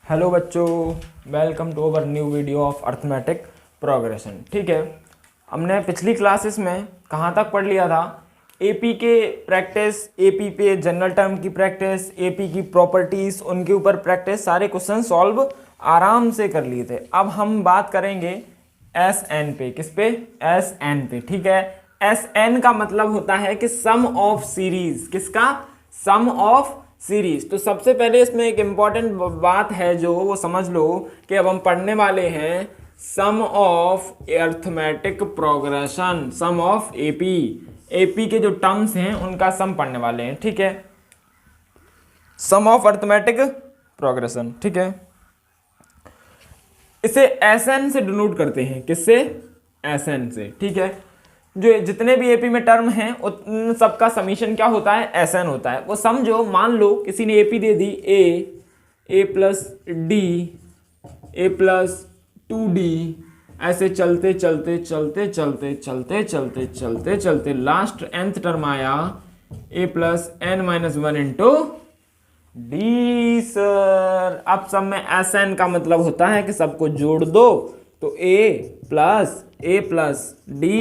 Hello बच्चों, welcome to our new video of arithmetic progression. ठीक है, हमने पिछली क्लासेस में कहाँ तक पढ़ लिया था? एपी के प्रैक्टिस, एपी पे जनरल टर्म की प्रैक्टिस, एपी की प्रॉपर्टीज, उनके ऊपर प्रैक्टिस, सारे क्वेश्चन सॉल्व आराम से कर लिए थे। अब हम बात करेंगे एस एन पे। किस पे? एस एन पे। ठीक है, एस एन का मतलब होता है कि सम ऑफ सीरीज। किसका? Sum of series. तो सबसे पहले इसमें एक इंपॉर्टेंट बात है जो वो समझ लो कि अब हम पढ़ने वाले हैं sum of arithmetic progression, sum of AP. AP के जो टर्म्स हैं उनका सम पढ़ने वाले हैं। ठीक है, सम ऑफ अर्थमेटिक प्रोग्रेशन। ठीक है, इसे एसएन से डिनोट करते हैं। किससे? एसएन से। ठीक है, जो जितने भी एपी में टर्म हैं उन सबका समीशन क्या होता है? एसएन होता है। वो समझो, मान लो किसी ने AP they the A plus d, a plus 2d, ऐसे चलते चलते चलते चलते चलते चलते चलते चलते लास्ट nth टर्म आया a plus n minus one into d. Sir, अब सब में एसएन का मतलब होता है कि सबको जोड़ दो, तो a plus d,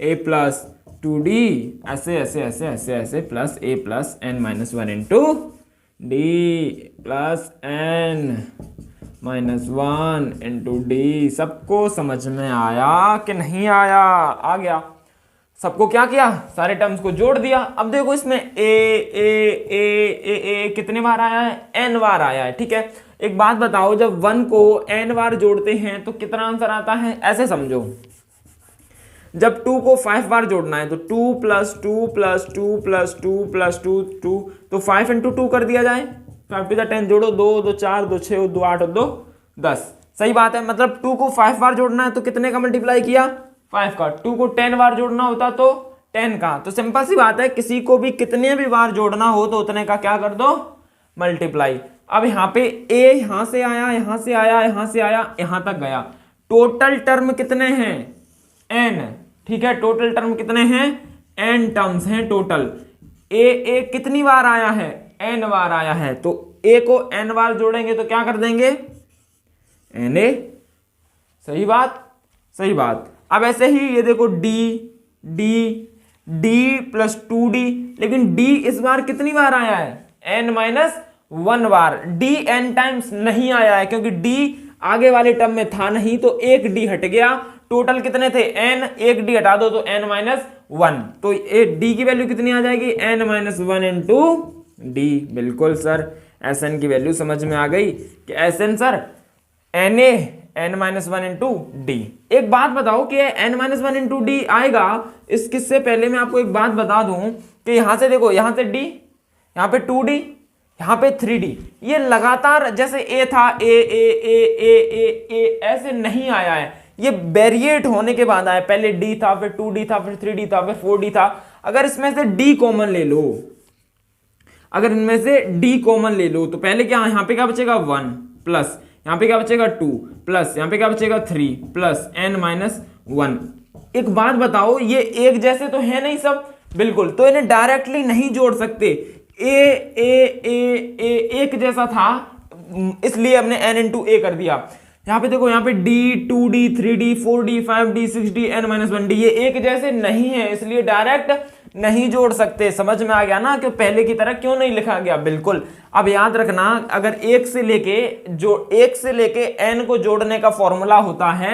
a plus 2d, ऐसे ऐसे ऐसे ऐसे ऐसे plus a plus n minus one into d plus n minus one into d. सबको समझ में आया कि नहीं आया? आ गया। सबको क्या किया? सारे टर्म्स को जोड़ दिया। अब देखो इसमें ए कितने बार आया है? n बार आया है। ठीक है, एक बात बताओ, जब 1 को n बार जोड़ते हैं तो कितना आंसर आता है? ऐसे समझो, जब 2 को 5 बार जोड़ना है तो 2 प्लस 2 प्लस 2 प्लस 2 प्लस 2 2, तो 5 इंटू 2 कर दिया जाए। 5 टू द 10 जोड़ो, 2 2 4 2 6 2 8 2 10। सही बात है। मतलब 2 को 5 बार जोड़ना है तो कितने का मल्टीप्लाई किया? 5 का। 2 को 10 बार जोड़ना होता तो 10 का। तो सिंपल सी बात है, किसी को भी कितने भी बार जोड़ना हो तो उतने का क्या कर दो? मल्टीप्लाई। अब यहाँ पे a यहां से आया, यहां से आया, यहां से आया, यहां तक गया। टोटल टर्म कितने हैं? n। ठीक है, टोटल टर्म कितने हैं? n टर्म्स हैं टोटल। a कितनी बार आया है? n बार आया है। तो a को n बार जोड़ेंगे तो क्या कर देंगे? na। सही बात, सही बात। अब ऐसे ही ये देखो d प्लस 2d, लेकिन d इस बार कितनी बार आया है? n माइनस 1 बार। d n टाइम्स नहीं आया है क्योंकि d आगे वाले टर्म में था नहीं, तो एक d हट गया। टोटल कितने थे? n, एक d हटा दो तो n माइनस 1, तो d की वैल्यू कितनी आ जाएगी? n minus 1 into d। बिल्कुल सर, एसएन की वैल्यू समझ में आ गई कि SN sir na n minus 1 into D. एक बात बताओ कि n माइनस 1 इंटू डी आएगा, इस किससे पहले मैं आपको एक बात बता दूं कि यहां से देखो, यहां से d, यहां पे 2d, यहां पे 3d, ये लगातार जैसे a था ए ऐसे नहीं आया है। ये वेरिएट होने के बाद आया। पहले d था, फिर 2d था, फिर 3d था, फिर 4d था। अगर इसमें से d कॉमन ले लो, अगर इनमें से d कॉमन ले लो तो पहले क्या, यहां पे क्या बचेगा? 1 प्लस, यहाँ पे क्या बचेगा? 2 प्लस, यहाँ पे क्या बचेगा? 3 प्लस n माइनस 1। एक बात बताओ, ये एक जैसे तो है नहीं सब? बिल्कुल। तो इन्हें डायरेक्टली नहीं जोड़ सकते। ए एक जैसा था, इसलिए हमने n इंटू ए कर दिया। यहाँ पे देखो, यहाँ पे d 2d 3d 4d 5d 6d n minus 1d, ये एक जैसे नहीं है, इसलिए डायरेक्ट नहीं जोड़ सकते। समझ में आ गया ना कि पहले की तरह क्यों नहीं लिखा गया? बिल्कुल। अब याद रखना, अगर एक से लेके n को जोड़ने का फॉर्मूला होता है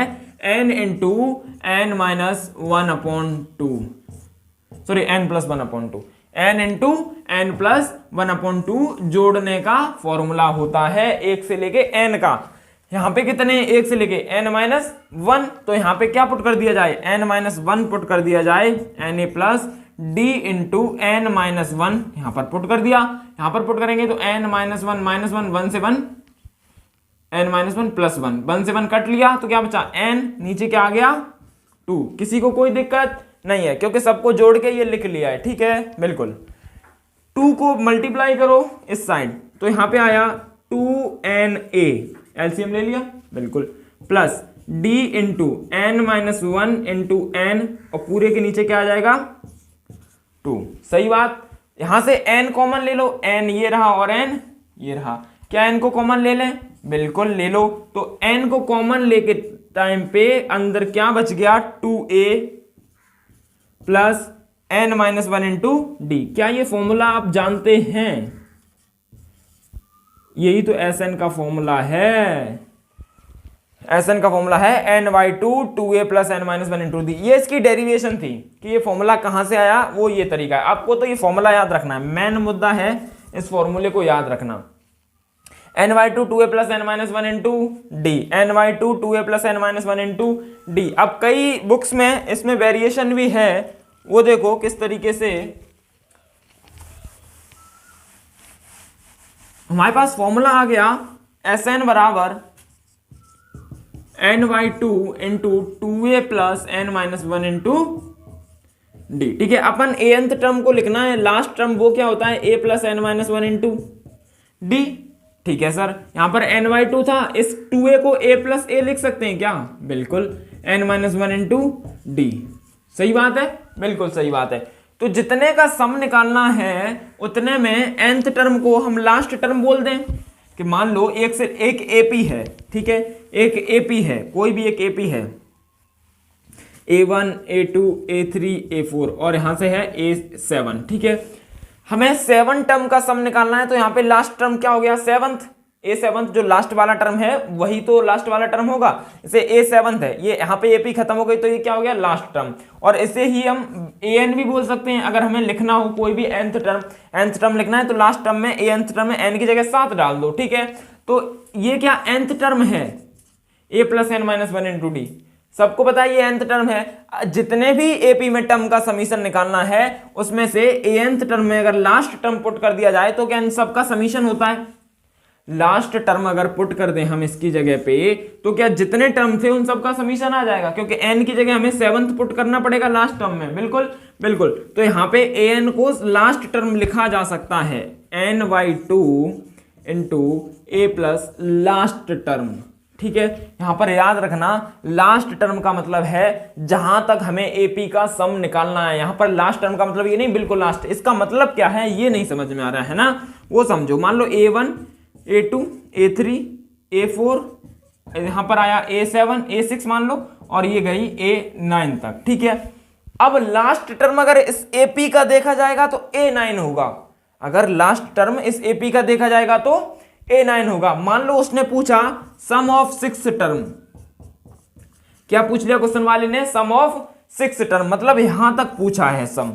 n into n minus 1 upon 2, sorry n plus 1 upon 2, n into n plus 1 upon 2 जोड़ने का फॉर्मूला होता है एक से लेके n का। यहाँ पे कितने? एक से लेके n माइनस 1, तो यहाँ पे क्या पुट कर दिया जाए? n माइनस 1 पुट कर दिया जाए, na plus d into n minus 1 यहाँ पर पुट कर दिया। यहाँ पर पुट करेंगे तो n माइनस 1 माइनस 1, 1 से 1, n माइनस 1 प्लस 1, 1 से 1 कट लिया तो क्या बचा? n, नीचे क्या आ गया? 2। किसी को कोई दिक्कत नहीं है क्योंकि सबको जोड़ के ये लिख लिया है। ठीक है, बिल्कुल। 2 को मल्टीप्लाई करो इस साइड, तो यहाँ पे आया 2na, एलसीएम ले लिया, बिल्कुल, plus d into n minus 1 into n, और पूरे के नीचे क्या आ जाएगा? 2। सही बात। यहां से n कॉमन ले लो, n ये रहा और n ये रहा, क्या n को कॉमन ले लें? बिल्कुल ले लो। तो n को कॉमन लेके टाइम पे अंदर क्या बच गया? 2a plus n minus 1 into D. क्या ये फॉर्मूला आप जानते हैं? यही तो Sn का फॉर्मूला है। Sn का फॉर्मूला है n/2 2a plus n minus 1 into D. ये इसकी डेरिवेशन थी कि ये फॉर्मूला कहां से आया, वो ये तरीका है। आपको तो ये फॉर्मूला याद रखना है, मेन मुद्दा है इस फॉर्मूले को याद रखना। n/2 2a plus n minus 1 into D, n/2 2a plus n minus 1 into D. अब कई बुक्स में इसमें वेरिएशन भी है, वो देखो किस तरीके से। हमारे पास फॉर्मूला आ गया Sn बराबर n/2 into 2a plus n minus 1 into D. ठीक है, अपन nth टर्म को लिखना है, लास्ट टर्म वो क्या होता है? a plus n minus 1 into D. ठीक है सर, यहां पर n/2 था, इस 2a को a प्लस a लिख सकते हैं क्या? बिल्कुल, n माइनस 1 इंटू डी। सही बात है, बिल्कुल सही बात है। तो जितने का सम निकालना है उतने में nth टर्म को हम लास्ट टर्म बोल दें कि मान लो एक एपी है, ठीक है, एक एपी है, कोई भी एक एपी है, a1 a2 a3 a4 और यहां से है a7। ठीक है, हमें 7 टर्म का सम निकालना है, तो यहां पे लास्ट टर्म क्या हो गया? 7th। a7 जो लास्ट वाला टर्म है वही तो लास्ट वाला टर्म होगा, इसे a7 है, ये यहाँ पे एपी खत्म हो गई तो ये क्या हो गया? Last term. और इसे ही हम an भी बोल सकते हैं। अगर हमें लिखना हो कोई भी nth टर्म लिखना है तो लास्ट टर्म में nth टर्म में n की जगह 7 डाल दो। ठीक है, तो ये क्या nth टर्म है? a plus n minus 1 into d. सबको पता है ये nth टर्म है। जितने भी एपी में टर्म का समीशन निकालना है उसमें से nth टर्म में अगर लास्ट टर्म पुट कर दिया जाए तो क्या इन सबका समीशन होता है? लास्ट टर्म अगर पुट कर दें हम इसकी जगह पे तो क्या जितने टर्म थे उन सबका समीशन आ जाएगा, क्योंकि n की जगह हमें 7th पुट करना पड़ेगा लास्ट टर्म में। बिल्कुल बिल्कुल, तो यहाँ पे an को लास्ट टर्म लिखा जा सकता है n/2 into a plus last term. ठीक है, यहां पर याद रखना लास्ट टर्म का मतलब है जहां तक हमें एपी का सम निकालना है। यहां पर लास्ट टर्म का मतलब ये नहीं बिल्कुल लास्ट, इसका मतलब क्या है ये नहीं समझ में आ रहा है ना, वो समझो। मान लो a1 a2 a3 a4, यहां पर आया a7 a6 मान लो, और ये गई a9 तक। ठीक है, अब लास्ट टर्म अगर इस एपी का देखा जाएगा तो a9 होगा। अगर लास्ट टर्म इस एपी का देखा जाएगा तो a9 होगा। मान लो उसने पूछा सम ऑफ 6 टर्म, क्या पूछ लिया क्वेश्चन वाले ने? सम ऑफ 6 टर्म, मतलब यहां तक पूछा है सम।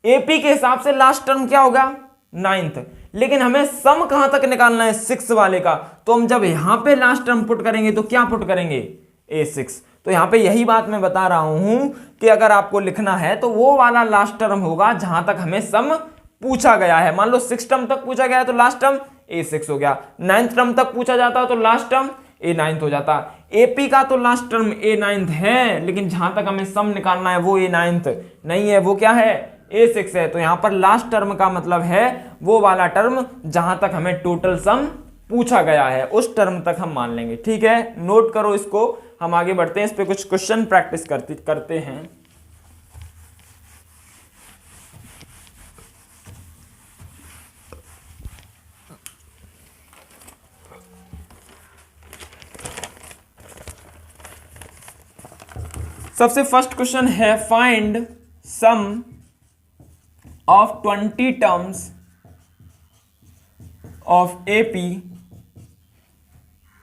एपी के हिसाब से लास्ट टर्म क्या होगा? 9th, लेकिन हमें सम कहां तक निकालना है? 6 वाले का। तो हम जब यहां पे लास्ट टर्म पुट करेंगे तो क्या पुट करेंगे? a6। तो यहां पे यही बात मैं बता रहा हूं कि अगर आपको लिखना है तो वो वाला लास्ट टर्म होगा जहां तक हमें सम पूछा गया है। मान लो 6 टर्म तक पूछा गया है तो लास्ट टर्म a6 हो गया। 9th टर्म तक पूछा जाता तो लास्ट टर्म a9 हो जाता। एपी का तो लास्ट टर्म a9 है, लेकिन जहां तक हमें सम निकालना है वो a9 नहीं है, वो क्या है? a6 है। तो यहां पर लास्ट टर्म का मतलब है वो वाला टर्म जहां तक हमें टोटल सम पूछा गया है, उस टर्म तक हम मान लेंगे। ठीक है, नोट करो इसको, हम आगे बढ़ते हैं, इस पे कुछ क्वेश्चन प्रैक्टिस करते हैं। सबसे फर्स्ट क्वेश्चन है find sum of 20 terms of AP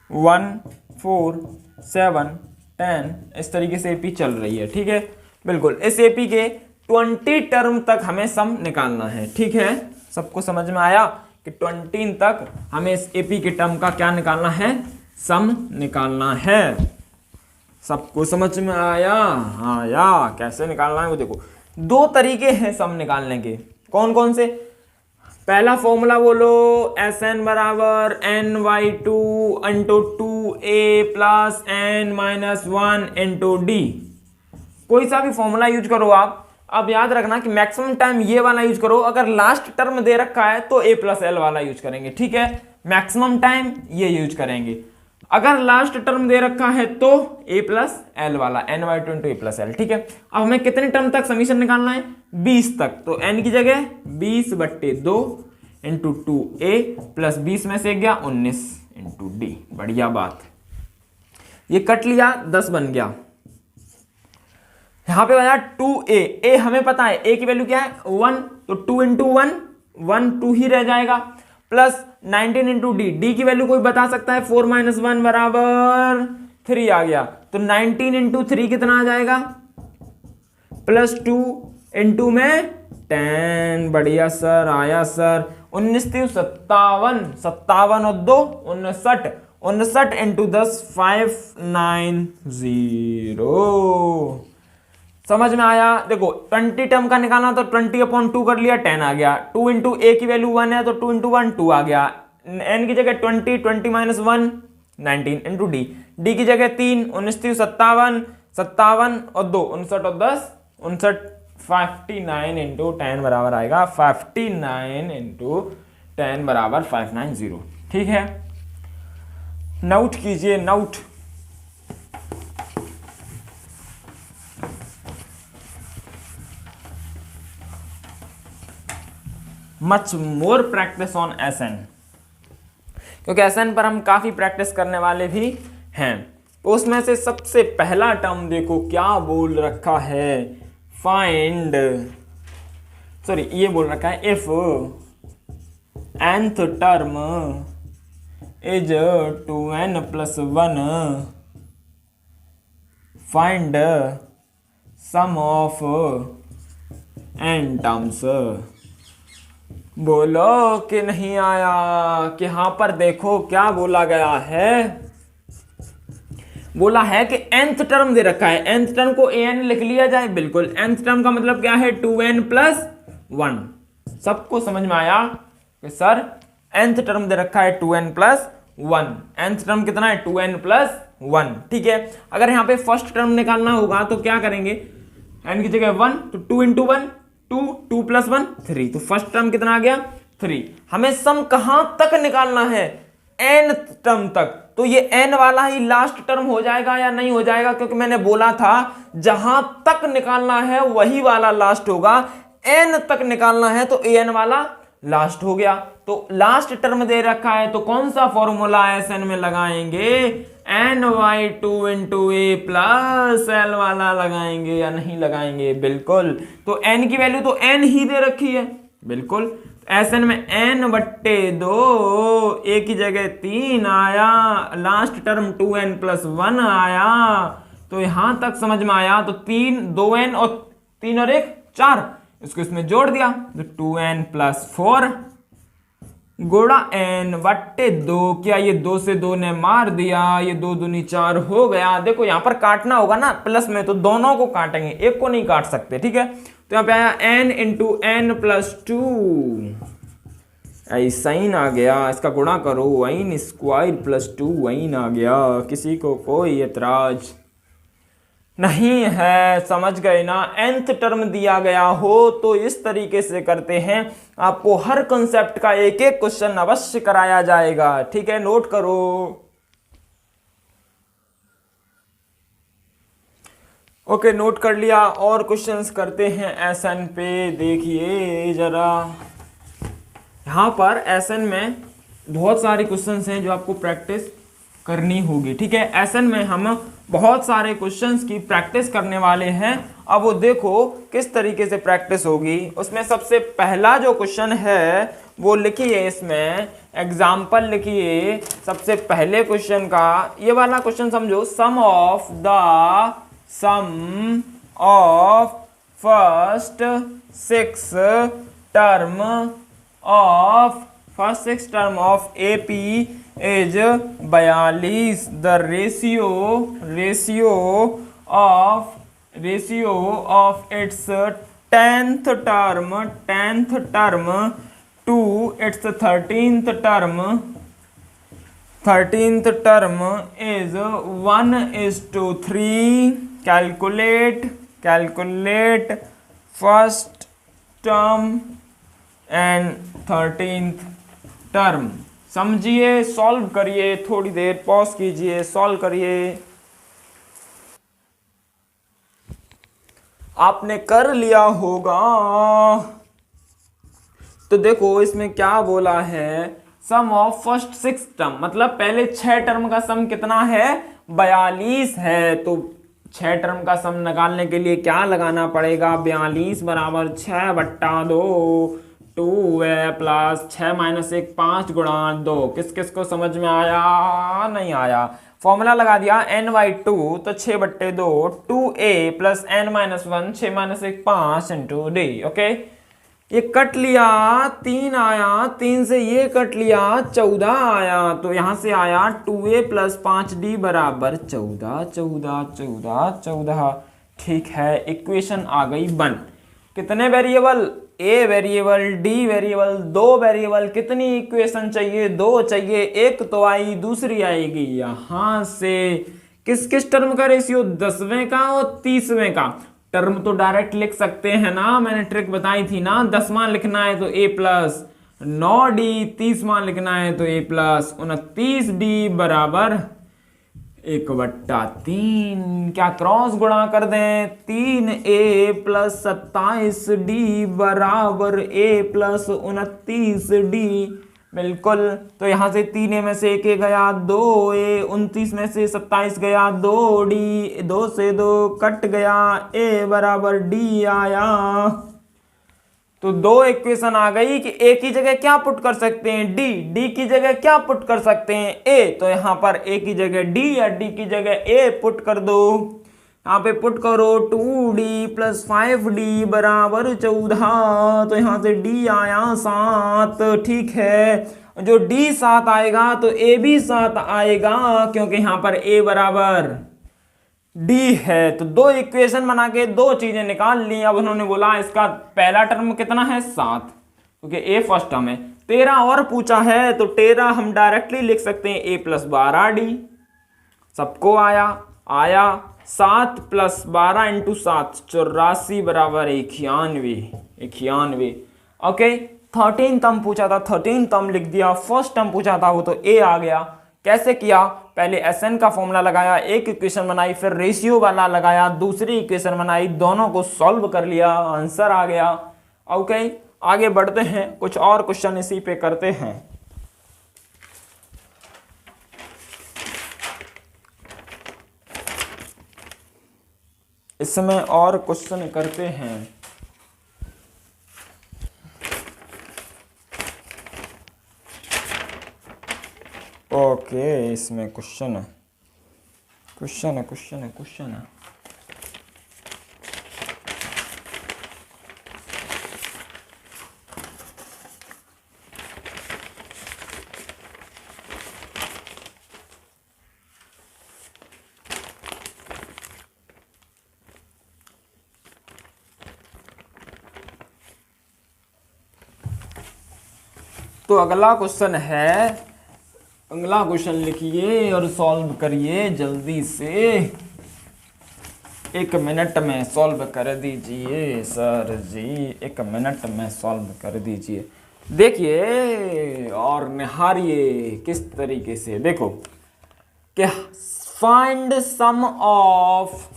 1 4 7 10, इस तरीके से एपी चल रही है। ठीक है, बिल्कुल, इस एपी के 20 टर्म तक हमें सम निकालना है। ठीक है, सबको समझ में आया कि 20 तक हमें इस एपी के टर्म का क्या निकालना है? सम निकालना है। सबको समझ में आया? हाँ या कैसे निकालना है वो देखो। 2 तरीके हैं सम निकालने के। कौन कौन से? पहला फॉर्मूला बोलो, Sn बराबर n/2 into 2a plus n minus 1 into D. कोई सा भी फॉर्मूला यूज करो आप। अब याद रखना कि मैक्सिमम टाइम ये वाला यूज करो। अगर लास्ट टर्म दे रखा है तो a प्लस एल वाला यूज करेंगे। ठीक है, मैक्सिमम टाइम ये यूज करेंगे। अगर लास्ट टर्म दे रखा है तो a प्लस एल वाला, n/2 into a plus L. ठीक है, अब हमें कितने टर्म तक समीशन निकालना है? 20 तक। तो n की जगह 20/2 इंटू 2a प्लस 20 में से गया 19 इंटू डी। बढ़िया बात, ये कट लिया 10 बन गया। यहां पे बना 2a, a हमें पता है a की वैल्यू क्या है 1, तो 2 इंटू 1 1 2 ही रह जाएगा, प्लस 19 इंटू डी, डी की वैल्यू कोई बता सकता है 4 माइनस 1 बराबर 3 आ गया, तो 19 इंटू 3 कितना आ जाएगा प्लस 2 इंटू में 10। बढ़िया सर, आया सर। 19 3 57, 57 और 2 59, 59 इंटू 10 590। समझ में आया? देखो 20 टर्म का निकालना तो 20/2 कर लिया, 10 आ गया। 2 इंटू ए की वैल्यू 1 है तो 2 इंटू 1 2 आ गया। एन की जगह 20, 20 माइनस 1 19 इंटू डी, डी की जगह 3 19 3 57, 57 और 2 59 और 10 59, 59 इंटू 10 बराबर आएगा 59 इंटू 10 बराबर 590। ठीक है, नोट कीजिए, note. Much more practice on SN, क्योंकि SN पर हम काफी प्रैक्टिस करने वाले भी हैं। तो उसमें से सबसे पहला टर्म देखो क्या बोल रखा है, फाइंड, सॉरी ये बोल रखा है if nth term is 2n plus 1 find sum of n terms. बोलो कि नहीं आया? कि यहां पर देखो क्या बोला गया है, बोला है कि nth टर्म दे रखा है, nth टर्म को an लिख लिया जाए। बिल्कुल, nth टर्म का मतलब क्या है 2n प्लस 1। सबको समझ में आया कि सर nth टर्म दे रखा है 2n प्लस 1, nth टर्म कितना है 2n प्लस 1। ठीक है, अगर यहां पे फर्स्ट टर्म निकालना होगा तो क्या करेंगे, n की जगह 1 तो 2 इंटू 1 2, 2 प्लस 1 3, तो फर्स्ट टर्म कितना आ गया 3। हमें सम कहां तक निकालना है, n टर्म तक, तो ये n वाला ही लास्ट टर्म हो जाएगा या नहीं हो जाएगा, क्योंकि मैंने बोला था जहां तक निकालना है वही वाला लास्ट होगा। n तक निकालना है तो an वाला लास्ट हो गया। तो लास्ट टर्म दे रखा है तो कौन सा फॉर्मूला SN में लगाएंगे, ny2 इंटू ए प्लस एल वाला लगाएंगे या नहीं लगाएंगे? बिल्कुल, तो n की वैल्यू तो n ही दे रखी है। बिल्कुल, SN में n/2, a की जगह 3 आया, लास्ट टर्म 2n प्लस 1 आया। तो यहां तक समझ में आया? तो 3 2n और 3 और 1 4, इसको इसमें जोड़ दिया तो 2n प्लस 4 गुणा n/2। क्या ये 2 से 2 ने मार दिया, ये 2 दूनी 4 हो गया। देखो यहां पर काटना होगा ना प्लस में, तो दोनों को काटेंगे, एक को नहीं काट सकते। ठीक है, तो यहां पे आया n into n plus 2, sign आ गया, इसका गुणा करो, n स्क्वायर प्लस 2 n आ गया। किसी को कोई एतराज नहीं है? समझ गए ना? nth टर्म दिया गया हो तो इस तरीके से करते हैं। आपको हर कॉन्सेप्ट का एक एक क्वेश्चन अवश्य कराया जाएगा। ठीक है, नोट करो। ओके, नोट कर लिया। और क्वेश्चंस करते हैं SN पे। देखिए जरा, यहां पर SN में बहुत सारे क्वेश्चंस हैं जो आपको प्रैक्टिस करनी होगी। ठीक है, SN में हम बहुत सारे क्वेश्चंस की प्रैक्टिस करने वाले हैं। अब वो देखो किस तरीके से प्रैक्टिस होगी। उसमें सबसे पहला जो क्वेश्चन है वो लिखिए, इसमें एग्जाम्पल लिखिए सबसे पहले क्वेश्चन का। ये वाला क्वेश्चन समझो, sum of first 6 term of AP is 42। the ratio of its 10th term to its 13th term is 1:3। calculate first term and 13th term। समझिए, सॉल्व करिए, थोड़ी देर पॉज कीजिए, सॉल्व करिए। आपने कर लिया होगा तो देखो इसमें क्या बोला है, सम ऑफ फर्स्ट 6 टर्म, मतलब पहले 6 टर्म का सम कितना है, 42 है। तो 6 टर्म का सम निकालने के लिए क्या लगाना पड़ेगा, 42 बराबर 6/2 2 है प्लस 6 - 1 5 गुणा 2। किस किस को समझ में आया, नहीं आया। फॉर्मूला लगा दिया n/2, तो 6/2 2a plus n-1 6 - 1 5 into d। Okay, ये कट लिया, 3 आया, 3 से ये कट लिया, 14 आया। तो यहां से आया 2a प्लस 5d बराबर 14 14 14 14। ठीक है, इक्वेशन आ गई 1। कितने variable, a variable, D variable, 2 variable. कितनी इक्वेशन चाहिए, 2 चाहिए। एक तो आई, दूसरी आएगी यहां से। किस किस टर्म का रेशियो, 10वें का और 30वें का। टर्म तो डायरेक्ट लिख सकते हैं ना, मैंने ट्रिक बताई थी ना। 10वां लिखना है तो a प्लस 9d, 30वां लिखना है तो a प्लस 29d बराबर 1/3। क्या क्रॉस गुणा कर दें, 3a प्लस 27d बराबर a प्लस 29d। बिल्कुल, तो यहां से 3a में से 1 गया, 2a, 29 में से 27 गया, 2d, 2 से 2 कट गया, a बराबर d आया। तो 2 इक्वेशन आ गई कि a की जगह क्या पुट कर सकते हैं, d की जगह क्या पुट कर सकते हैं, a। तो यहां पर a की जगह d या d की जगह a पुट कर दो। यहाँ पे पुट करो 2d प्लस 5d बराबर 14। तो यहां से d आया 7। ठीक है, जो d 7 आएगा तो a भी 7 आएगा, क्योंकि यहां पर a बराबर d है। तो 2 इक्वेशन बना के 2 चीजें निकाल ली। अब उन्होंने बोला इसका पहला टर्म कितना है, 7, क्योंकि a फर्स्ट टर्म है। 13 और पूछा है, तो 13 हम डायरेक्टली लिख सकते हैं a प्लस 12d। सबको आया 7 प्लस 12 इंटू 7 84 बराबर 91। ओके, 13 टर्म पूछा था, 13 टर्म लिख दिया। फर्स्ट टर्म पूछा था वो तो a आ गया। कैसे किया, पहले SN का फॉर्मूला लगाया, एक इक्वेशन बनाई, फिर रेशियो वाला लगाया, दूसरी इक्वेशन बनाई, दोनों को सॉल्व कर लिया, आंसर आ गया। ओके, आगे बढ़ते हैं, कुछ और क्वेश्चन इसी पे करते हैं। इसमें और क्वेश्चन करते हैं। ओके, इसमें क्वेश्चन है। तो अगला क्वेश्चन लिखिए और सॉल्व करिए जल्दी से। 1 मिनट में सॉल्व कर दीजिए सर जी, 1 मिनट में सॉल्व कर दीजिए। देखिए और निहारिए किस तरीके से। देखो कि find sum of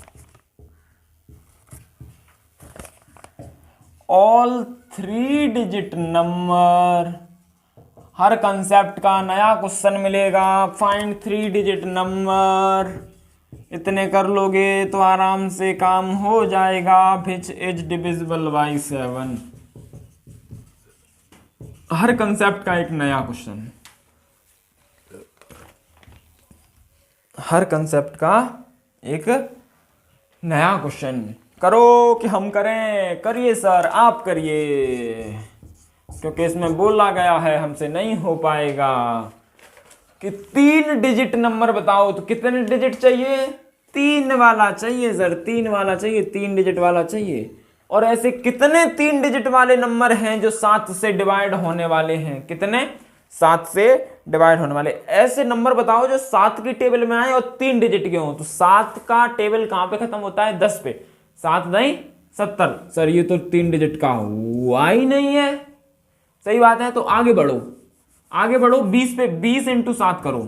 all 3 digit number. हर कंसेप्ट का नया क्वेश्चन मिलेगा। फाइंड 3 डिजिट नंबर, इतने कर लोगे तो आराम से काम हो जाएगा। Which is divisible by 7। Her concept का एक नया क्वेश्चन, हर कंसेप्ट का एक नया क्वेश्चन। करो कि हम करें, करिए सर, आप करिए, क्योंकि इसमें बोला गया है हमसे नहीं हो पाएगा। कि 3 डिजिट नंबर बताओ, तो कितने डिजिट चाहिए, 3 वाला चाहिए सर, 3 वाला चाहिए, 3 डिजिट वाला चाहिए। और ऐसे कितने 3 डिजिट वाले नंबर हैं जो 7 से डिवाइड होने वाले हैं, कितने 7 से डिवाइड होने वाले ऐसे नंबर बताओ जो 7 की टेबल में आए और 3 डिजिट के हों। तो 7 का टेबल कहां पे खत्म होता है, 10 पे। 7 नहीं 70। सर ये तो 3 डिजिट का हुआ ही नहीं है। सही बात है, तो आगे बढ़ो 20 पे 20 इंटू 7 करो,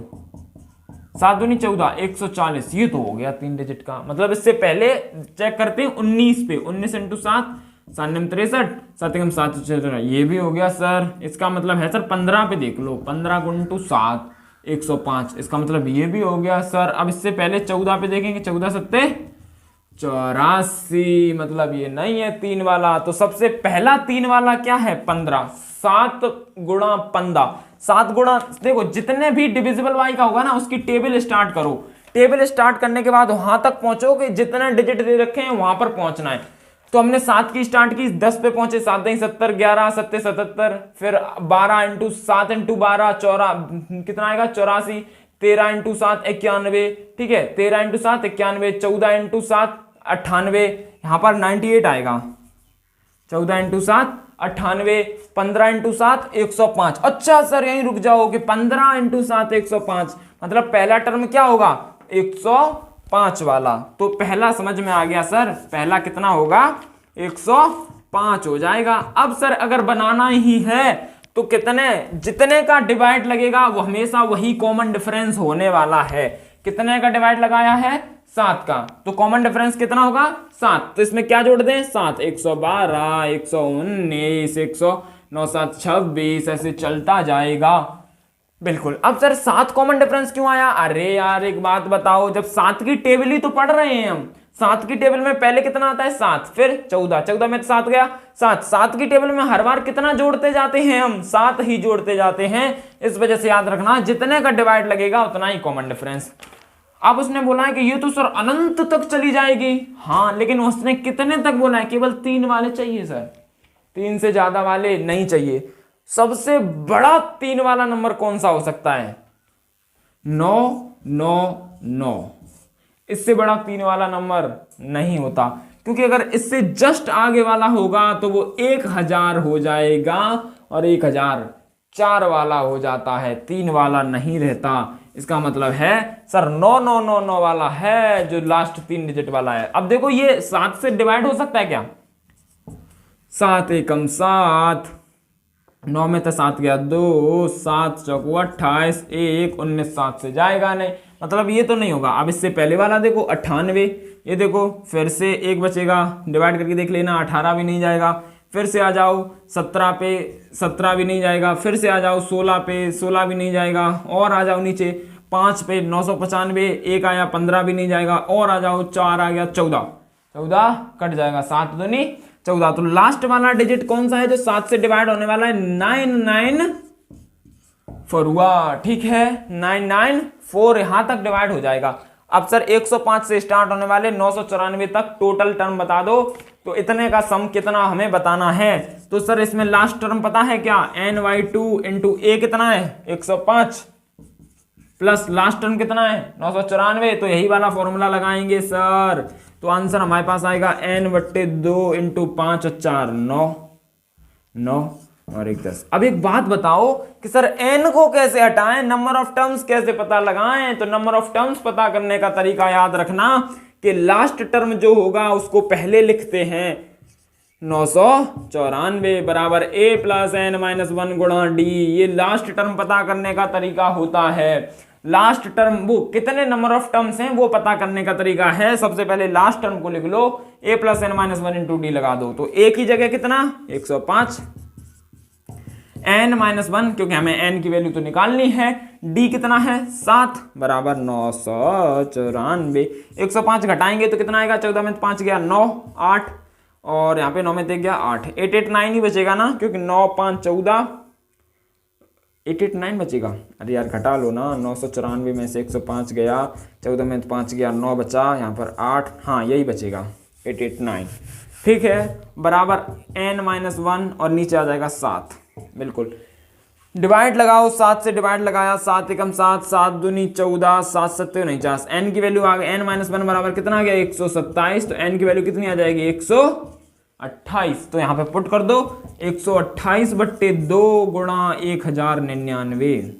7 दूनी 14, 140। ये तो हो गया 3 डिजिट का। मतलब इससे पहले चेक करते हैं 19 पे, 19 इंटू 7 7 9 63, 7 एकम 7 14, ये भी हो गया सर। इसका मतलब है सर 15 पे देख लो, 15 गुणटू 7 105, इसका मतलब ये भी हो गया सर। अब इससे पहले 14 पे देखेंगे, 14 सत्ते 84, मतलब ये नहीं है 3 वाला। तो सबसे पहला 3 वाला क्या है 15, 7 गुणा 15, 7 गुणा, देखो जितने भी डिविजिबल वाई का होगा ना उसकी टेबल स्टार्ट करो। टेबल स्टार्ट करने के बाद वहां तक पहुंचोगे जितने डिजिट दे रखे हैं वहां पर पहुंचना है। तो हमने 7 की स्टार्ट की, 10 पे पहुंचे, 7 दही 70, 11 सत्ते 77, फिर 12 इंटू 7 इंटू 12 कितना आएगा 84, 13 इंटू 7 91, ठीक है 13 इंटू 7 91, 14 इंटू 7 98, यहां पर 98 आएगा, 14 इंटू 7 98, 15 इंटू 7 105। अच्छा सर यहीं रुक जाओगे, 15 इंटू 7 105, मतलब पहला टर्म क्या होगा 105 वाला। तो पहला समझ में आ गया सर, पहला कितना होगा 105 हो जाएगा। अब सर अगर बनाना ही है तो कितने, जितने का डिवाइड लगेगा वो हमेशा वही कॉमन डिफरेंस होने वाला है। कितने का डिवाइड लगाया है 7 का, तो कॉमन डिफरेंस कितना होगा 7। तो इसमें क्या जोड़ दें 7, 112, 119, 109, 7 26, ऐसे चलता जाएगा। बिल्कुल। अब सर 7 कॉमन डिफरेंस क्यों आया? अरे यार एक बात बताओ, जब 7 की टेबल ही तो पढ़ रहे हैं हम, 7 की टेबल में पहले कितना आता है 7, फिर 14, 14 में 7 गया 7, 7 की टेबल में हर बार कितना जोड़ते जाते हैं हम, 7 ही जोड़ते जाते हैं। इस वजह से याद रखना जितने का डिवाइड लगेगा उतना ही कॉमन डिफरेंस। अब उसने बोला है कि ये तो सर अनंत तक चली जाएगी, हाँ लेकिन उसने कितने तक बोला है, केवल 3 वाले चाहिए सर, 3 से ज्यादा वाले नहीं चाहिए। सबसे बड़ा 3 वाला नंबर कौन सा हो सकता है 9 9 9, इससे बड़ा 3 वाला नंबर नहीं होता, क्योंकि अगर इससे जस्ट आगे वाला होगा तो वो 1000 हो जाएगा और 1004 वाला हो जाता है, 3 वाला नहीं रहता। इसका मतलब है सर 9999 वाला है जो लास्ट 3 डिजिट वाला है। अब देखो ये 7 से डिवाइड हो सकता है क्या, 7 एकम 7, 9 में तो 7 गया 2, 7 चौको 28, 1 19, 7 से जाएगा नहीं, मतलब ये तो नहीं होगा। अब इससे पहले वाला देखो 98, ये देखो फिर से 1 बचेगा, डिवाइड करके देख लेना, 18 भी नहीं जाएगा। फिर से आ जाओ 17 पे, 17 भी नहीं जाएगा। फिर से आ जाओ 16 पे, 16 भी नहीं जाएगा। और आ जाओ नीचे 5 पे 995, 1 आया 15 भी नहीं जाएगा। और आ जाओ 4 आ गया 14, 14 कट जाएगा, 7 तो नहीं 14। तो लास्ट वाला डिजिट कौन सा है जो 7 से डिवाइड होने वाला है 994 हुआ, ठीक है 994 यहां तक डिवाइड हो जाएगा। अब सर 105 से स्टार्ट होने वाले 994 तक टोटल टर्म बता दो, तो इतने का सम कितना हमें बताना है। तो सर इसमें लास्ट टर्म पता है क्या, ny2 इंटू ए कितना है 105 प्लस लास्ट टर्म कितना है 994, तो यही वाला फॉर्मूला लगाएंगे सर। तो आंसर हमारे पास आएगा n/2 इंटू 5 और 4 9 9 और 1 10। अब एक बात बताओ कि सर n को कैसे हटाएं, नंबर ऑफ टर्म्स कैसे पता लगाएं। तो नंबर ऑफ टर्म्स पता करने का तरीका याद रखना कि लास्ट टर्म जो होगा उसको पहले लिखते हैं 994 बराबर a प्लस n-1 गुणा d। ये लास्ट टर्म पता करने का तरीका होता है। लास्ट टर्म वो कितने नंबर ऑफ टर्म्स हैं वो पता करने का तरीका है। सबसे पहले लास्ट टर्म को लिख लो, a plus n-1 into D लगा दो, तो a की जगह कितना 105, n-1 क्योंकि हमें n की वैल्यू तो निकालनी है, d कितना है 7 बराबर 994। 105 घटाएंगे तो कितना आएगा, 14 में 5 गया 9 8, और यहाँ पे 9 में 1 गया 8, 889 ही बचेगा ना, क्योंकि 9 5 14, 889 बचेगा। अरे यार घटा लो ना, 994 में से 105 गया, 14 में 5 गया 9 बचा, यहाँ पर 8, हाँ यही बचेगा 889, ठीक है बराबर n-1 और नीचे आ जाएगा 7। बिल्कुल डिवाइड लगाओ, 7 से डिवाइड लगाया, 7 एकम 7, 7 दूनी 14, 7 सत्ते 49, n की वैल्यू आ गई n-1 बराबर कितना आ गया 127, तो n की वैल्यू कितनी आ जाएगी 128। तो यहाँ पे पुट कर दो 128/2 गुणा 1099,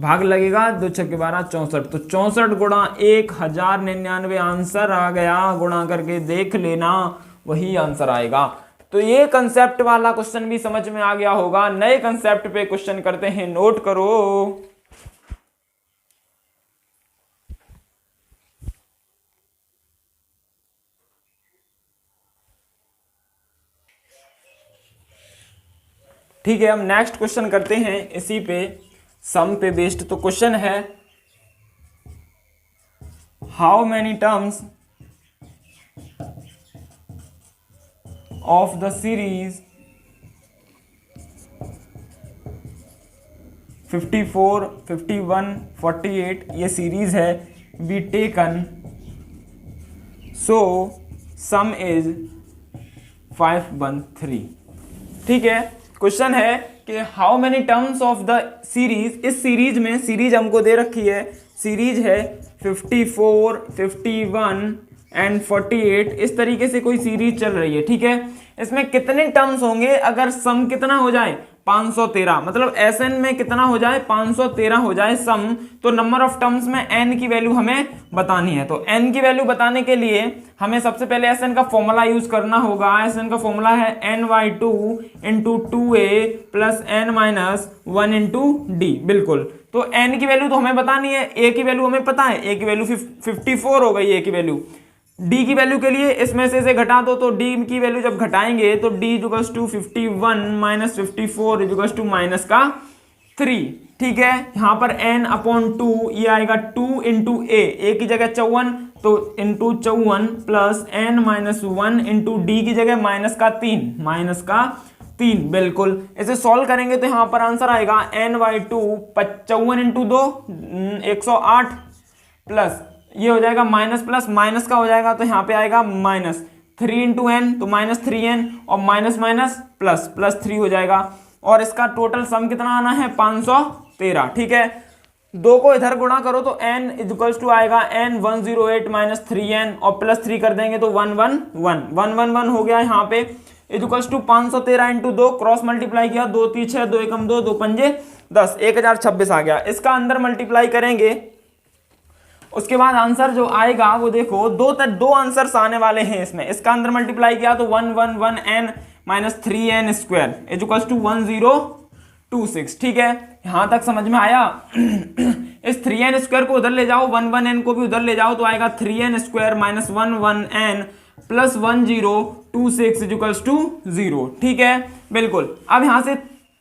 भाग लगेगा 2 6 12 64, तो 64 गुणा 1099 आंसर आ गया। गुणा करके देख लेना वही आंसर आएगा। तो ये कंसेप्ट वाला क्वेश्चन भी समझ में आ गया होगा। नए कंसेप्ट पे क्वेश्चन करते हैं, नोट करो। ठीक है, हम नेक्स्ट क्वेश्चन करते हैं इसी पे, सम पे बेस्ड। तो क्वेश्चन है how many terms of the series 54, 51, 48 ये सीरीज है be taken so some is 513। ठीक है, क्वेश्चन है कि how many terms of the series, इस सीरीज में सीरीज हमको दे रखी है, सीरीज है 54, 51 एंड 48, इस तरीके से कोई सीरीज चल रही है। ठीक है, इसमें कितने टर्म्स होंगे अगर सम कितना हो जाए 513, मतलब Sn में कितना हो जाए 513 हो जाए सम, तो नंबर ऑफ टर्म्स में n की वैल्यू हमें बतानी है। तो n की वैल्यू बताने के लिए हमें सबसे पहले Sn का फॉर्मूला यूज करना होगा। Sn का फॉर्मूला है n/2 into 2a plus n minus 1 into D. बिल्कुल, तो n की वैल्यू तो हमें बतानी है, a की वैल्यू हमें पता है, a की वैल्यू 54 हो गई a की वैल्यू। d की वैल्यू के लिए इसमें से घटा दो, तो d की वैल्यू जब घटाएंगे तो d equals to 51 minus 54 equals to minus का 3। ठीक है, यहाँ पर n/2 ये आएगा 2 इंटू a की जगह 54, तो into 54 plus n minus 1 into D की जगह माइनस का 3। बिल्कुल, इसे सॉल्व करेंगे तो यहाँ पर आंसर आएगा n/2 54 इंटू 2 108 प्लस ये हो जाएगा माइनस प्लस माइनस का हो जाएगा, तो यहाँ पे आएगा माइनस 3 इंटू एन, तो माइनस 3n और माइनस माइनस प्लस प्लस 3 हो जाएगा, और इसका टोटल सम कितना आना है 513। ठीक है, 2 को इधर गुणा करो तो n इक्वल्स टू आएगा n 108 माइनस 3n और प्लस 3 कर देंगे तो 111 हो गया। यहाँ पे equals to 513 into 2 cross multiply किया, 2 3 6 2 1 2 2 5 10 1026 आ गया। इसका अंदर मल्टीप्लाई करेंगे, उसके बाद आंसर जो आएगा वो देखो दो आंसर्स आने वाले हैं इसमें। इसका अंदर मल्टीप्लाई किया तो 111n minus 3n square equals to 1026। ठीक है, यहां तक समझ में आया। इस 3n स्क्वायर को उधर ले जाओ, 11n को भी उधर ले जाओ, तो आएगा 3n square minus 11n plus 1026 equals to 0। ठीक है, बिल्कुल। अब यहां से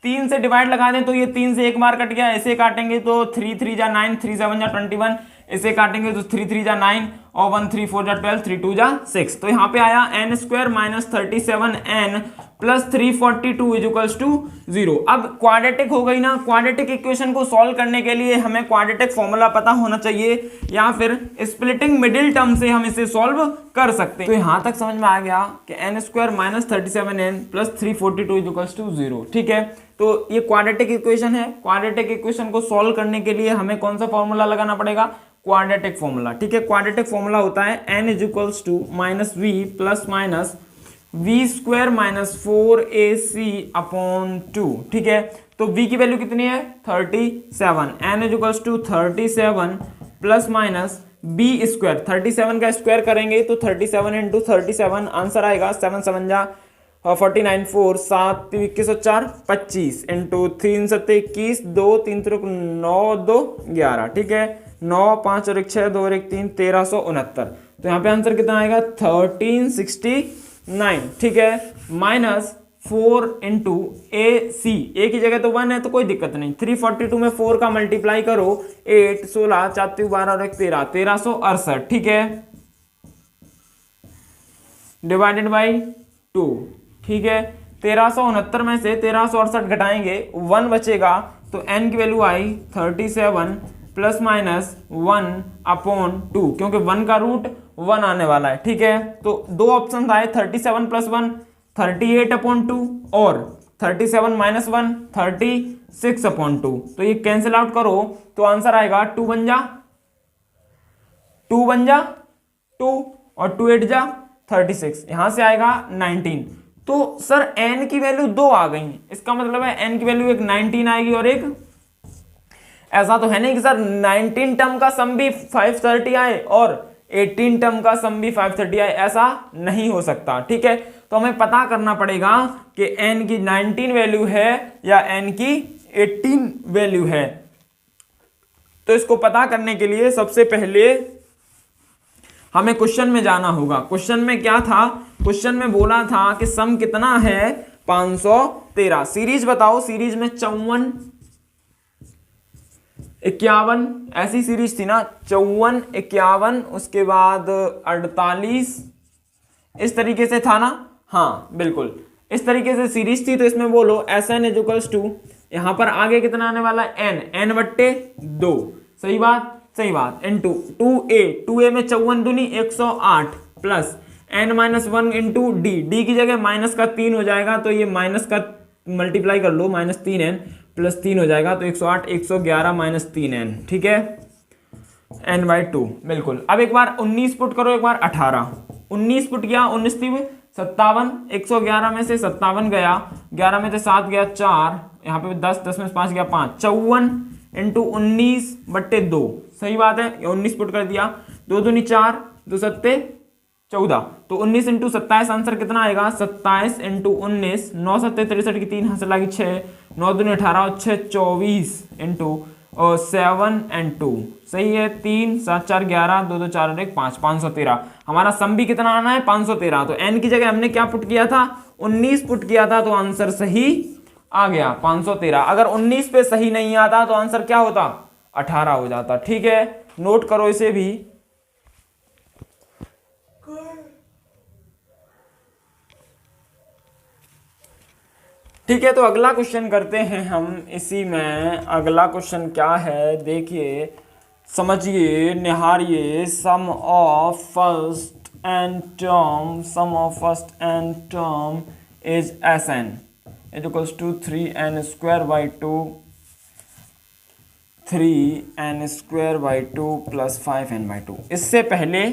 3 से डिवाइड लगा दें तो ये 3 से एक बार कट गया, ऐसे काटेंगे तो 3 3 जा 9, 3 7 जा 21, इसे काटेंगे तो 3 3 जा 9 और 1 3 4 जा 12, 3 2 जा 6। तो यहाँ पे आया n square minus 37n plus 342 equals to 0। अब क्वाड्रेटिक हो गई ना, क्वाड्रेटिक इक्वेशन को सॉल्व करने के लिए हमें क्वाड्रेटिक फॉर्मूला पता होना चाहिए, या फिर स्प्लिटिंग मिडिल टर्म से हम इसे सॉल्व कर सकते हैं। तो यहाँ तक समझ में आ गया कि n square minus 37n plus 342 equals to 0। ठीक है, तो ये क्वाड्रेटिक इक्वेशन है। क्वाड्रेटिक इक्वेशन को सॉल्व करने के लिए हमें कौन सा फॉर्मूला लगाना पड़ेगा, क्वाड्रेटिक फॉर्मूला। ठीक है, क्वाड्रेटिक फॉर्मूला होता है n is equals to minus b plus minus b square minus 4ac upon 2। ठीक है, तो v की वैल्यू कितनी है 37, n is equals to 37 plus minus b square, 37 का स्क्वायर करेंगे तो 37 इंटू 37 आंसर आएगा 7 7 जा 49 4 7 21 और 4 25 इंटू 3 7 21 2 3 3 9 2 11। ठीक है, 9 5 और 1 6 2 और 1 3 1369। तो यहाँ पे आंसर कितना आएगा 1369। ठीक है, माइनस 4 इंटू ए की जगह तो 1 है तो कोई दिक्कत नहीं, 342 में 4 का मल्टीप्लाई करो 8 16 4 12 और 1 13 1368। ठीक है, डिवाइडेड बाई 2। ठीक है, 1369 में से 1368 घटाएंगे 1 बचेगा, तो n की वैल्यू आई 37 प्लस माइनस 1 अपॉन 2, क्योंकि 1 का रूट 1 आने वाला है। ठीक है, तो 2 ऑप्शन आए 37 प्लस 1 38 अपॉन 2 और 37 माइनस 1 36 अपॉन 2। तो ये कैंसिल आउट करो तो आंसर आएगा 2 बन जा 2 और 2 8 जा 36, यहां से आएगा 19। तो सर n की वैल्यू 2 आ गई, इसका मतलब है n की वैल्यू एक 19 आएगी और एक, ऐसा तो है नहीं कि सर 19 टर्म का सम भी 530 आए और 18 टर्म का सम भी 530 आए, ऐसा नहीं हो सकता। ठीक है, तो हमें पता करना पड़ेगा कि n की 19 वैल्यू है या n की 18 वैल्यू है। तो इसको पता करने के लिए सबसे पहले हमें क्वेश्चन में जाना होगा। क्वेश्चन में क्या था, क्वेश्चन में बोला था कि सम कितना है 13। सीरीज बताओ, सीरीज में 54, 51 ऐसी सीरीज थी ना, 54, 51, उसके बाद 48, इस तरीके से था ना। हाँ बिल्कुल इस तरीके से सीरीज थी। तो इसमें बोलो Sn इज इक्वल्स टू, यहां पर आगे कितना आने वाला है n बट्टे 2। सही बात, सही बात। इंटू 2a में 54 दूनी 108 प्लस n-1 इंटू डी की जगह माइनस का 3 हो जाएगा, तो ये माइनस का मल्टीप्लाई कर लो, -3n प्लस 3 हो जाएगा, तो 108 111 माइनस 3n, ठीक है, n/2 बिल्कुल। अब एक बार 19 पुट करो, एक बार 18, 19 पुट किया, 19 थी 57, 111 में से 57 गया, 11 में से 7 गया 4, यहाँ पे 10, 10 में से 5 गया 5, 54 इंटू 19 बट्टे 2। सही बात है, 19 पुट कर दिया, 2 दूनी 4, 2 सत्ते 14, तो 19 इंटू 27 आंसर कितना आएगा, 27 इंटू 19, 9 सत्ते 63 की 3 हाथ लगी 6, 9 दूनी 18, 6 24 इंटू 7 and 2, सही है, 3 7 4 11, 2 2 4 1 5, 513। हमारा सम भी कितना आना है, 513। तो n की जगह हमने क्या पुट किया था, 19 पुट किया था, तो आंसर सही आ गया 513। अगर 19 पे सही नहीं आता तो आंसर क्या होता, 18 हो जाता। ठीक है, नोट करो इसे भी। ठीक है, तो अगला क्वेश्चन करते हैं हम इसी में। अगला क्वेश्चन क्या है, देखिए, समझिए, निहारिए। Sum of first n term, sum of first n term is Sn is equals to 3n square by 2, 3n square by 2 plus 5n by 2। इससे पहले,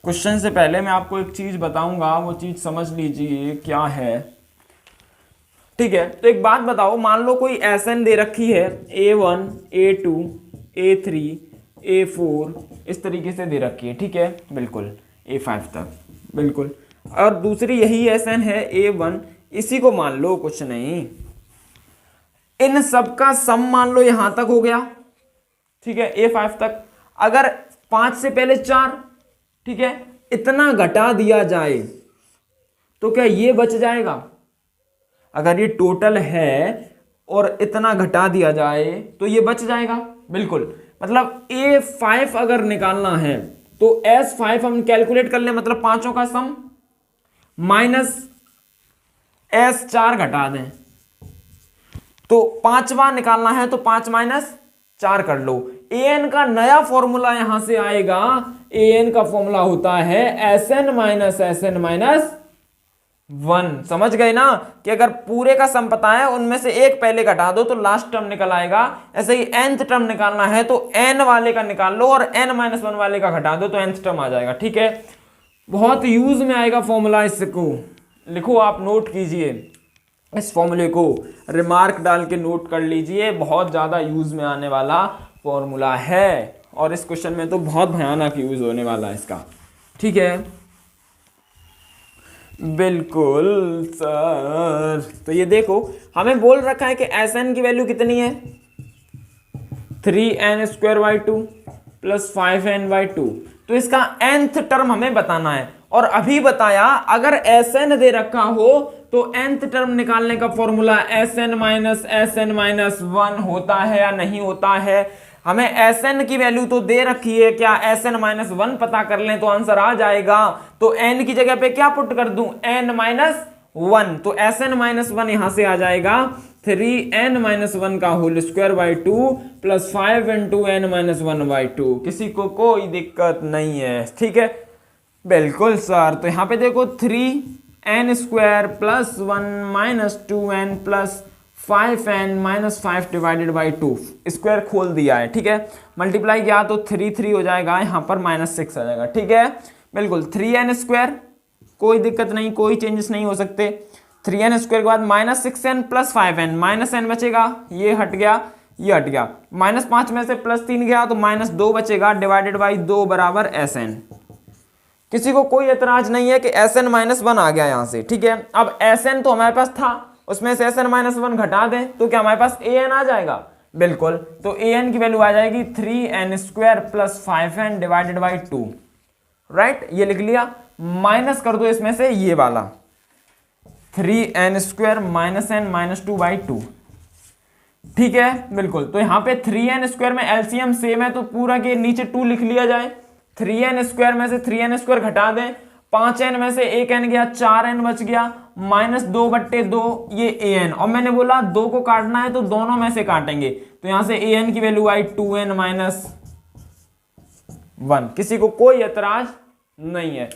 क्वेश्चन से पहले मैं आपको एक चीज बताऊंगा, वो चीज समझ लीजिए क्या है। ठीक है, तो एक बात बताओ, मान लो कोई Sn दे रखी है, A1, A2, A3, A4 इस तरीके से दे रखी है। ठीक है, बिल्कुल A5 तक, बिल्कुल। और दूसरी यही Sn है A1, इसी को मान लो, कुछ नहीं, इन सब का सम मान लो यहां तक हो गया। ठीक है, A5 तक। अगर 5 से पहले 4, ठीक है, इतना घटा दिया जाए तो क्या ये बच जाएगा? अगर ये टोटल है और इतना घटा दिया जाए तो ये बच जाएगा, बिल्कुल। मतलब A5 अगर निकालना है तो S5 हम कैलकुलेट कर ले, मतलब पांचों का सम माइनस S4 घटा दें, तो पांचवा निकालना है तो 5 माइनस 4 कर लो। An का नया फॉर्मूला यहां से आएगा। An का फॉर्मूला होता है Sn माइनस Sn माइनस 1। समझ गए ना, कि अगर पूरे का सम पता है, उनमें से एक पहले घटा दो तो लास्ट टर्म निकल आएगा। ऐसे ही nth टर्म निकालना है तो n वाले का निकाल लो और n-1 वाले का घटा दो तो nth टर्म आ जाएगा। ठीक है, बहुत यूज में आएगा फॉर्मूला, इसको लिखो, आप नोट कीजिए, इस फॉर्मूले को रिमार्क डाल के नोट कर लीजिए, बहुत ज्यादा यूज में आने वाला फॉर्मूला है, और इस क्वेश्चन में तो बहुत भयानक यूज होने वाला है इसका। ठीक है, बिल्कुल सर। तो ये देखो, हमें बोल रखा है कि Sn की वैल्यू कितनी है, 3n square by 2 plus 5n by 2। तो इसका nth टर्म हमें बताना है, और अभी बताया अगर Sn दे रखा हो तो nth टर्म निकालने का formula Sn minus Sn minus 1 होता है या नहीं होता है। हमें Sn की वैल्यू तो दे रखी है, क्या Sn माइनस 1 पता कर लें तो आंसर आ जाएगा। तो n की जगह पे क्या पुट कर दूं, n माइनस 1, तो Sn माइनस 1 यहां से आ जाएगा 3n माइनस 1 का whole square by 2 plus 5 into n minus 1 by 2। किसी को कोई दिक्कत नहीं है? ठीक है, बिल्कुल सर। तो यहां पे देखो, 3n square plus 1 minus 2n plus 5n minus 5 divided by 2, square खोल दिया है। ठीक है, मल्टीप्लाई किया तो 3 हो जाएगा, यहाँ पर -6 आ जाएगा। ठीक है, बिल्कुल। 3n स्क्वायर, कोई दिक्कत नहीं, कोई चेंजेस नहीं हो सकते। 3n स्क्वायर के बाद -6n plus 5n, minus n बचेगा, ये हट गया, ये हट गया, -5 में से +3 गया तो -2 बचेगा, डिवाइडेड बाई 2 बराबर Sn। किसी को कोई एतराज नहीं है कि Sn माइनस 1 आ गया यहां से। ठीक है, अब Sn तो हमारे पास था, उसमें से Sn माइनस 1 घटा दें तो क्या हमारे पास An आ जाएगा, बिल्कुल। तो An की वैल्यू आ जाएगी 3n square plus 5n divided by 2, right, ये लिख लिया। माइनस कर दो इसमें से ये वाला, 3n² -n-2/2। ठीक है, बिल्कुल। तो यहाँ पे 3n² में एलसीएम सेम है तो पूरा के नीचे 2 लिख लिया जाए। 3n² में से 3n² घटा दें, 5n में से 1n गया, 4n बच गया, -2/2 ये an। और मैंने बोला 2 को काटना है तो दोनों में से काटेंगे, तो यहां से an की वैल्यू आई 2n - 1। किसी को कोई एतराज नहीं है।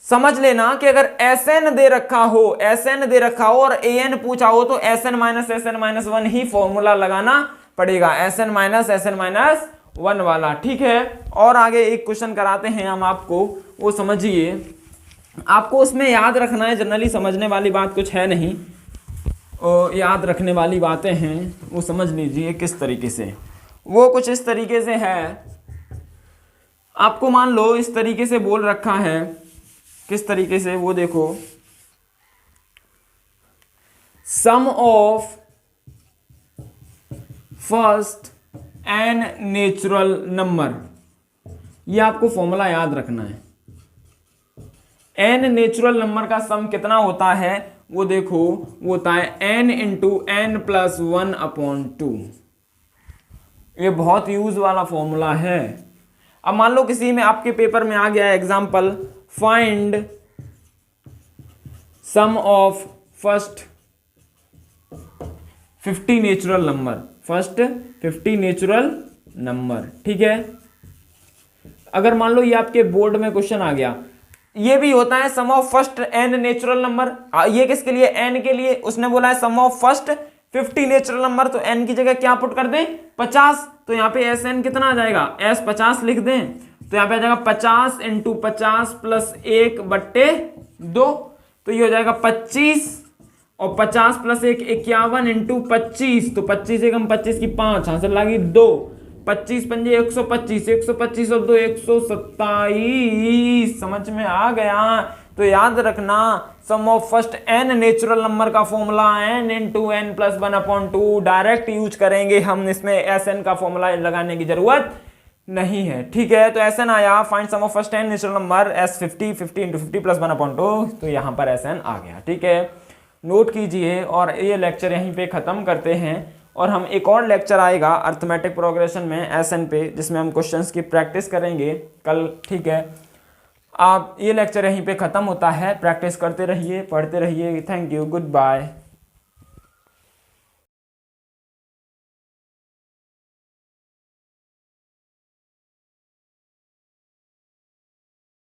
समझ लेना कि अगर Sn दे रखा हो, Sn दे रखा हो और an पूछा हो तो Sn - Sn - 1 ही फॉर्मूला लगाना पड़ेगा, Sn - Sn - 1 वाला। ठीक है, और आगे एक क्वेश्चन कराते हैं हम आपको, वो समझिए। आपको उसमें याद रखना है, जनरली समझने वाली बात कुछ है नहीं, और याद रखने वाली बातें हैं, वो समझ लीजिए किस तरीके से। वो कुछ इस तरीके से है, आपको मान लो इस तरीके से बोल रखा है, किस तरीके से वो देखो, sum of first n natural number, ये आपको फॉर्मूला याद रखना है। n नेचुरल नंबर का सम कितना होता है, वो देखो, वो होता है n × n+1/2। ये बहुत यूज वाला फॉर्मूला है। अब मान लो किसी में आपके पेपर में आ गया है example, find sum of first 50 natural number, first 50 natural number. ठीक है, अगर मान लो ये आपके बोर्ड में क्वेश्चन आ गया, ये भी होता है sum of first n natural number. ये किसके लिए, n के लिए। उसने बोला है sum of first 50 natural number, तो n की जगह क्या पुट कर दें, 50। तो यहाँ पे Sn कितना आ जाएगा, S 50 लिख दें, तो यहाँ पे आ जाएगा 50 × 50 + 1/2, तो ये हो जाएगा 25, और 50 + 1 51 × 25, तो 25 एकम 25 की 5, हासिल लगी 2, 25 पंजे 125, 125 और 2 127। समझ में आ गया। तो याद रखना sum of first n natural number का formula n × n+1/2 direct use करेंगे हम, इसमें Sn का फॉर्मूला लगाने की जरूरत नहीं है। ठीक है, तो Sn आया, find sum of first n natural number S 50 × 50 + 1/2, तो यहाँ पर Sn आ गया। ठीक है, नोट कीजिए, और ये लेक्चर यहीं पे ख़त्म करते हैं, और हम एक और लेक्चर आएगा अर्थमेटिक प्रोग्रेशन में Sn पे, जिसमें हम क्वेश्चंस की प्रैक्टिस करेंगे कल। ठीक है, आप ये लेक्चर यहीं पे ख़त्म होता है। प्रैक्टिस करते रहिए, पढ़ते रहिए। Thank you, good bye.